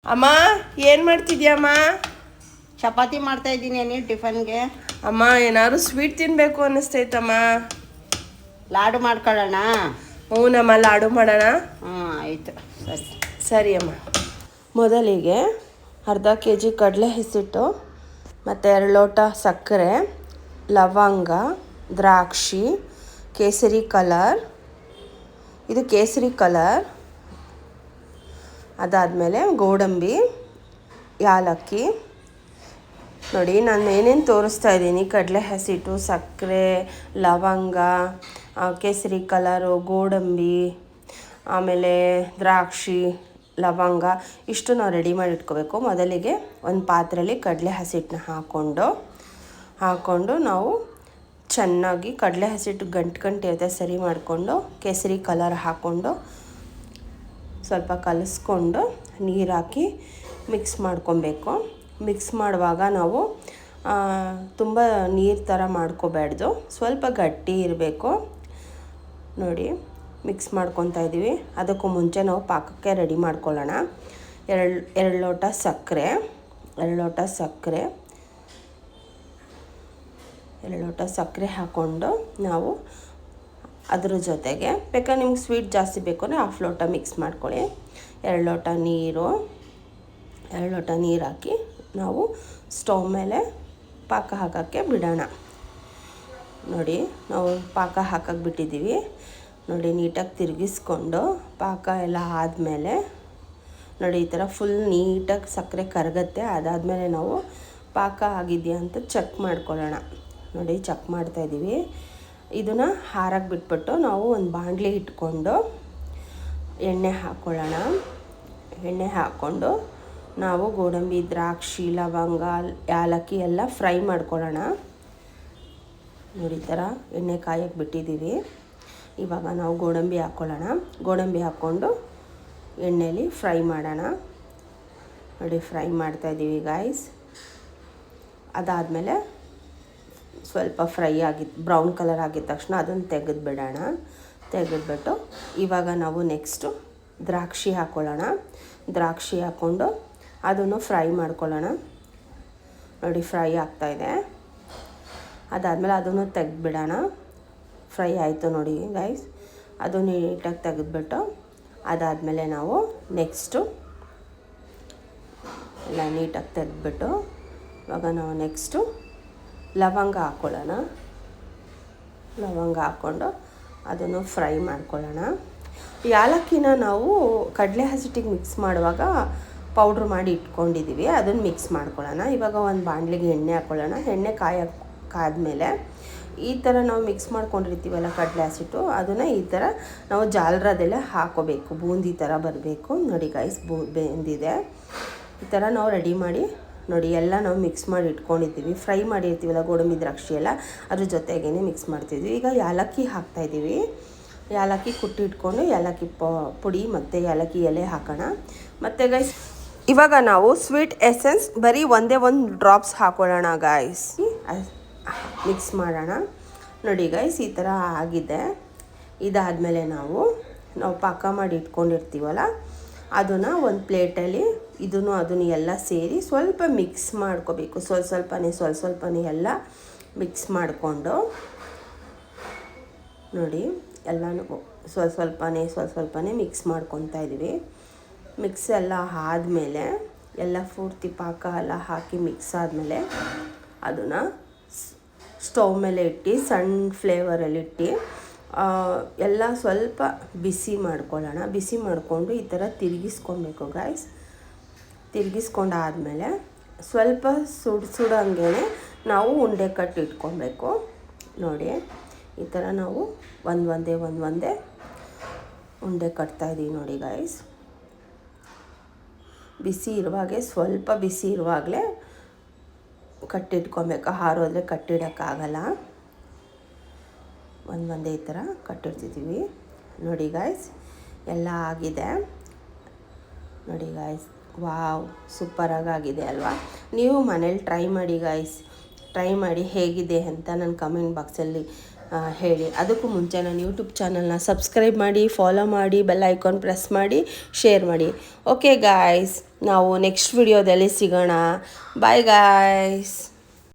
ಅಮ್ಮ ಏನು ಮಾಡ್ತಿದ್ಯಮ್ಮ? ಚಪಾತಿ ಮಾಡ್ತಾ ಇದ್ದೀನಿ. ನೀನು ಟಿಫನ್ಗೆ? ಅಮ್ಮ ಏನಾದ್ರು ಸ್ವೀಟ್ ತಿನ್ನಬೇಕು ಅನ್ನಿಸ್ತೈತಮ್ಮ. ಲಾಡು ಮಾಡ್ಕೊಳ್ಳೋಣ? ಹ್ಞೂನಮ್ಮ, ಲಾಡು ಮಾಡೋಣ. ಆಯಿತು, ಸರಿ ಸರಿ ಅಮ್ಮ. ಮೊದಲಿಗೆ ಅರ್ಧ kg ಕಡಲೆ ಹಸಿಟ್ಟು ಮತ್ತು 2 ಲೋಟ ಸಕ್ಕರೆ, ಲವಂಗ, ದ್ರಾಕ್ಷಿ, ಕೇಸರಿ ಕಲರ್, ಇದು ಕೇಸರಿ ಕಲರ್. ಅದಾದಮೇಲೆ ಗೋಡಂಬಿ, ಯಾಲಕ್ಕಿ. ನೋಡಿ ನಾನು ಏನೇನು ತೋರಿಸ್ತಾ ಇದ್ದೀನಿ: ಕಡಲೆ ಹಸಿಟ್ಟು, ಸಕ್ಕರೆ, ಲವಂಗ, ಕೇಸರಿ ಕಲರು, ಗೋಡಂಬಿ, ಆಮೇಲೆ ದ್ರಾಕ್ಷಿ, ಲವಂಗ, ಇಷ್ಟು ನಾವು ರೆಡಿ ಮಾಡಿ ಇಟ್ಕೋಬೇಕು. ಮೊದಲಿಗೆ ಒಂದು ಪಾತ್ರೆಯಲ್ಲಿ ಕಡಲೆ ಹಸಿಟ್ಟನ್ನ ಹಾಕ್ಕೊಂಡು ನಾವು ಚೆನ್ನಾಗಿ ಕಡಲೆ ಹಸಿಟ್ಟು ಗಂಟು ಇರುತ್ತೆ ಸರಿ ಮಾಡಿಕೊಂಡು, ಕೇಸರಿ ಕಲರ್ ಹಾಕ್ಕೊಂಡು ಸ್ವಲ್ಪ ಕಲಿಸ್ಕೊಂಡು ನೀರು ಹಾಕಿ ಮಿಕ್ಸ್ ಮಾಡ್ಕೊಬೇಕು. ಮಿಕ್ಸ್ ಮಾಡುವಾಗ ನಾವು ತುಂಬ ನೀರು ಥರ ಮಾಡ್ಕೋಬಾರ್ದು, ಸ್ವಲ್ಪ ಗಟ್ಟಿ ಇರಬೇಕು. ನೋಡಿ ಮಿಕ್ಸ್ ಮಾಡ್ಕೊತಾ ಇದ್ದೀವಿ. ಅದಕ್ಕೂ ಮುಂಚೆ ನಾವು ಪಾಕಕ್ಕೆ ರೆಡಿ ಮಾಡ್ಕೊಳ್ಳೋಣ. 2 ಲೋಟ ಸಕ್ಕರೆ, 2 ಲೋಟ ಸಕ್ಕರೆ ಹಾಕ್ಕೊಂಡು ನಾವು ಅದ್ರ ಜೊತೆಗೆ ಬೇಕಾದ್ರೆ ನಿಮ್ಗೆ ಸ್ವೀಟ್ ಜಾಸ್ತಿ ಬೇಕು ಅಂದರೆ 1/2 ಲೋಟ ಮಿಕ್ಸ್ ಮಾಡ್ಕೊಳ್ಳಿ. 2 ಲೋಟ ನೀರು ಹಾಕಿ ನಾವು ಸ್ಟವ್ ಮೇಲೆ ಪಾಕ ಹಾಕೋಕ್ಕೆ ಬಿಡೋಣ. ನೋಡಿ ನಾವು ಪಾಕ ಹಾಕಕ್ಕೆ ಬಿಟ್ಟಿದ್ದೀವಿ. ನೋಡಿ ನೀಟಾಗಿ ತಿರುಗಿಸ್ಕೊಂಡು ಪಾಕ ಎಲ್ಲ ಆದಮೇಲೆ ನೋಡಿ ಈ ಥರ ಫುಲ್ ನೀಟಾಗಿ ಸಕ್ಕರೆ ಕರಗುತ್ತೆ. ಅದಾದಮೇಲೆ ನಾವು ಪಾಕ ಆಗಿದೆಯಾ ಅಂತ ಚೆಕ್ ಮಾಡ್ಕೊಳ್ಳೋಣ. ನೋಡಿ ಚೆಕ್ ಮಾಡ್ತಾಯಿದ್ದೀವಿ. ಇದನ್ನು ಹಾರಕ್ಕೆ ಬಿಟ್ಬಿಟ್ಟು ನಾವು ಒಂದು ಬಾಣಲಿ ಇಟ್ಕೊಂಡು ಎಣ್ಣೆ ಹಾಕ್ಕೊಳ್ಳೋಣ. ಎಣ್ಣೆ ಹಾಕ್ಕೊಂಡು ನಾವು ಗೋಡಂಬಿ, ದ್ರಾಕ್ಷಿ, ಲವಂಗ, ಯಾಲಕ್ಕಿ ಎಲ್ಲ ಫ್ರೈ ಮಾಡ್ಕೊಳ್ಳೋಣ. ನೋಡಿ ಈ ಥರ ಎಣ್ಣೆ ಕಾಯಕ್ಕೆ ಬಿಟ್ಟಿದ್ದೀವಿ. ಇವಾಗ ನಾವು ಗೋಡಂಬಿ ಹಾಕ್ಕೊಳ್ಳೋಣ. ಗೋಡಂಬಿ ಹಾಕ್ಕೊಂಡು ಎಣ್ಣೆಯಲ್ಲಿ ಫ್ರೈ ಮಾಡೋಣ. ನೋಡಿ ಫ್ರೈ ಮಾಡ್ತಾಯಿದ್ದೀವಿ ಗಾಯ್ಸ್. ಅದಾದಮೇಲೆ ಸ್ವಲ್ಪ ಫ್ರೈ ಬ್ರೌನ್ ಕಲರ್ ಆಗಿದ ತಕ್ಷಣ ಅದನ್ನು ತೆಗೆದುಬಿಟ್ಟು ಇವಾಗ ನಾವು ನೆಕ್ಸ್ಟು ದ್ರಾಕ್ಷಿ ಹಾಕ್ಕೊಳ್ಳೋಣ. ದ್ರಾಕ್ಷಿ ಹಾಕ್ಕೊಂಡು ಅದನ್ನು ಫ್ರೈ ಮಾಡ್ಕೊಳ್ಳೋಣ. ನೋಡಿ ಫ್ರೈ ಆಗ್ತಾಯಿದೆ. ಅದಾದಮೇಲೆ ಅದನ್ನು ತೆಗೆದುಬಿಡೋಣ. ಫ್ರೈ ಆಯಿತು ನೋಡಿ ಗೈಸ್. ಅದು ನೀಟಾಗಿ ತೆಗೆದುಬಿಟ್ಟು ಅದಾದಮೇಲೆ ನಾವು ನೆಕ್ಸ್ಟು ಎಲ್ಲ ನೀಟಾಗಿ ತೆಗೆದುಬಿಟ್ಟು ಇವಾಗ ನಾವು ನೆಕ್ಸ್ಟು ಲವಂಗ ಹಾಕ್ಕೊಳ್ಳೋಣ. ಲವಂಗ ಹಾಕ್ಕೊಂಡು ಅದನ್ನು ಫ್ರೈ ಮಾಡ್ಕೊಳ್ಳೋಣ. ಯಾಲಕ್ಕಿನ ನಾವು ಕಡಲೆ ಹಸಿಟ್ಟಿಗೆ ಮಿಕ್ಸ್ ಮಾಡುವಾಗ ಪೌಡ್ರ್ ಮಾಡಿ ಇಟ್ಕೊಂಡಿದ್ದೀವಿ, ಅದನ್ನು ಮಿಕ್ಸ್ ಮಾಡ್ಕೊಳ್ಳೋಣ. ಇವಾಗ ಒಂದು ಬಾಣಲಿಗೆ ಎಣ್ಣೆ ಹಾಕ್ಕೊಳ್ಳೋಣ. ಎಣ್ಣೆ ಕಾದ್ಮೇಲೆ ಈ ಥರ ನಾವು ಮಿಕ್ಸ್ ಮಾಡ್ಕೊಂಡಿರ್ತೀವಲ್ಲ ಕಡಲೆ ಹಸಿಟ್ಟು, ಅದನ್ನು ಈ ಥರ ನಾವು ಜಾಲರದೆಲ್ಲ ಹಾಕೋಬೇಕು. ಬೂಂದಿ ಥರ ಬರಬೇಕು. ನೋಡಿ ಗೈಸ್ ಬೆಂದಿದೆ. ಈ ಥರ ನಾವು ರೆಡಿ ಮಾಡಿ ನೋಡಿ ಎಲ್ಲ ನಾವು ಮಿಕ್ಸ್ ಮಾಡಿ ಇಟ್ಕೊಂಡಿದ್ದೀವಿ. ಫ್ರೈ ಮಾಡಿರ್ತೀವಲ್ಲ ಗೋಡಂಬಿ, ದ್ರಾಕ್ಷಿ ಎಲ್ಲ ಅದ್ರ ಜೊತೆಗೇ ಮಿಕ್ಸ್ ಮಾಡ್ತಿದ್ವಿ. ಈಗ ಯಾಲಕ್ಕಿ ಹಾಕ್ತಾಯಿದ್ದೀವಿ. ಯಾಲಕ್ಕಿ ಕುಟ್ಟಿ ಇಟ್ಕೊಂಡು ಯಾಲಕ್ಕಿ ಪುಡಿ ಮತ್ತು ಯಾಲಕ್ಕಿ ಎಲೆ ಹಾಕೋಣ. ಮತ್ತು ಗೈಸ್ ಇವಾಗ ನಾವು ಸ್ವೀಟ್ ಎಸೆನ್ಸ್ ಬರೀ ಒಂದೇ ಒಂದು ಡ್ರಾಪ್ಸ್ ಹಾಕೊಳ್ಳೋಣ ಗೈಸ್. ಮಿಕ್ಸ್ ಮಾಡೋಣ. ನೋಡಿ ಗೈಸ್ ಈ ಥರ ಆಗಿದೆ. ಇದಾದಮೇಲೆ ನಾವು ಪಾಕ ಮಾಡಿ ಇಟ್ಕೊಂಡಿರ್ತೀವಲ್ಲ ಅದನ್ನು ಒಂದು ಪ್ಲೇಟಲ್ಲಿ ಅದನ್ನು ಎಲ್ಲ ಸೇರಿ ಸ್ವಲ್ಪ ಮಿಕ್ಸ್ ಮಾಡ್ಕೋಬೇಕು. ಸ್ವಲ್ಪನೇ ಎಲ್ಲ ಮಿಕ್ಸ್ ಮಾಡಿಕೊಂಡು ನೋಡಿ ಎಲ್ಲನೂ ಸ್ವಲ್ಪನೇ ಮಿಕ್ಸ್ ಮಾಡ್ಕೊತಾ ಇದ್ದೀವಿ. ಮಿಕ್ಸ್ ಎಲ್ಲ ಆದಮೇಲೆ ಎಲ್ಲ ಪೂರ್ತಿ ಪಾಕ ಎಲ್ಲ ಹಾಕಿ ಮಿಕ್ಸ್ ಆದಮೇಲೆ ಅದನ್ನು ಸ್ಟವ್ ಮೇಲೆ ಇಟ್ಟು ಸಣ್ಣ ಫ್ಲೇವರಲ್ಲಿಟ್ಟು ಎಲ್ಲ ಸ್ವಲ್ಪ ಬಿಸಿ ಮಾಡ್ಕೊಳ್ಳೋಣ. ಬಿಸಿ ಮಾಡಿಕೊಂಡು ಈ ಥರ ತಿರುಗಿಸ್ಕೊಬೇಕು ಗಾಯ್ಸ್. ತಿರುಗಿಸ್ಕೊಂಡಾದಮೇಲೆ ಸ್ವಲ್ಪ ಸುಡಂಗೆ ನಾವು ಉಂಡೆ ಕಟ್ಟಿ ಇಟ್ಕೊಬೇಕು. ನೋಡಿ ಈ ಥರ ನಾವು ಒಂದೊಂದೇ ಉಂಡೆ ಕಟ್ತಾಯಿದ್ದೀವಿ ನೋಡಿ ಗಾಯ್ಸ್. ಸ್ವಲ್ಪ ಬಿಸಿ ಇರುವಾಗಲೇ ಕಟ್ಟಿಟ್ಕೊಬೇಕು. ಹಾರೋದ್ರೆ ಕಟ್ಟಿಡೋಕ್ಕಾಗಲ್ಲ. ಒಂದೇ ಈ ಥರ ಕಟ್ಟಿಡ್ತಿದ್ದೀವಿ. ನೋಡಿ ಗಾಯ್ಸ್ ಎಲ್ಲ ಆಗಿದೆ. ನೋಡಿ ಗಾಯ್ಸ್, ವಾವ್ ಸೂಪರಾಗಿದೆ ಅಲ್ವಾ? ನೀವು ಮನೇಲಿ ಟ್ರೈ ಮಾಡಿ ಗಾಯ್ಸ್. ಟ್ರೈ ಮಾಡಿ ಹೇಗಿದೆ ಅಂತ ನನ್ನ ಕಮೆಂಟ್ ಬಾಕ್ಸಲ್ಲಿ ಹೇಳಿ. ಅದಕ್ಕೂ ಮುಂಚೆ ನನ್ನ ಯೂಟ್ಯೂಬ್ ಚಾನಲ್ನ ಸಬ್ಸ್ಕ್ರೈಬ್ ಮಾಡಿ, ಫಾಲೋ ಮಾಡಿ, ಬೆಲ್ ಐಕಾನ್ ಪ್ರೆಸ್ ಮಾಡಿ, ಶೇರ್ ಮಾಡಿ. ಓಕೆ ಗಾಯ್ಸ್, ನಾವು ನೆಕ್ಸ್ಟ್ ವಿಡಿಯೋದಲ್ಲಿ ಸಿಗೋಣ. Bye guys.